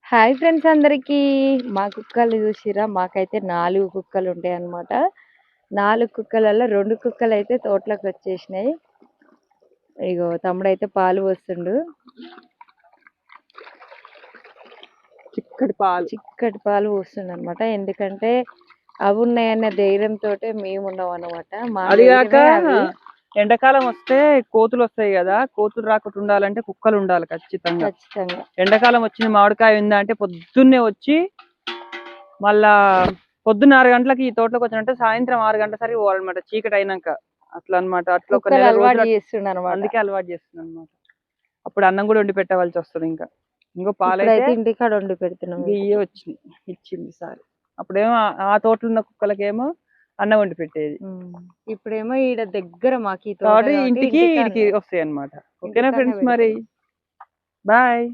Hi friends అందరికీ. మా కుక్కలు చూసిర్రా? మాకైతే 4 కుక్కలు ఉంటాయన్నమాట. 4 కుక్కలలో 2 కుక్కలు అయితే తోటలోకి వచ్చేసినాయి. ఇగో తమ్ముడైతే పాలు పోస్తుండు. చిక్కటి పాలు పోస్తుండు అనమాట. ఎందుకంటే అవి ఉన్నాయన్న ధైర్యంతో మేము ఉన్నాం అనమాట. ఎండాకాలం వస్తే కోతులు వస్తాయి కదా, కోతులు రాకుండా ఉండాలంటే కుక్కలు ఉండాలి ఖచ్చితంగా. ఎండాకాలం వచ్చిన మామిడికాయ ఉందా అంటే పొద్దున్నే వచ్చి మళ్ళా పొద్దున్న 6 గంటలకి ఈ తోటలోకి వచ్చినట్టే సాయంత్రం 6 గంటల సరికి పోవాలన్నమాట, చీకటి అయినాక. అట్లా అనమాట. అట్లా ఒక నెల రోజులు అందుకే అలవాటు చేస్తుంది అనమాట. అప్పుడు అన్నం కూడా వండి పెట్టవలసి వస్తుంది. ఇంకో పాలైతే ఇంటికాడ వండి పెడుతున్నాం. ఇవే వచ్చినాయి ఇచ్చింది సార్. అప్పుడేమో ఆ తోటలో ఉన్న కుక్కలకేమో అన్నం వండి పెట్టేది. ఇప్పుడేమో ఈడ దగ్గర మాకు ఇంటికి వస్తాయి అన్నమాట. ఓకేనా ఫ్రెండ్స్, మరి బాయ్.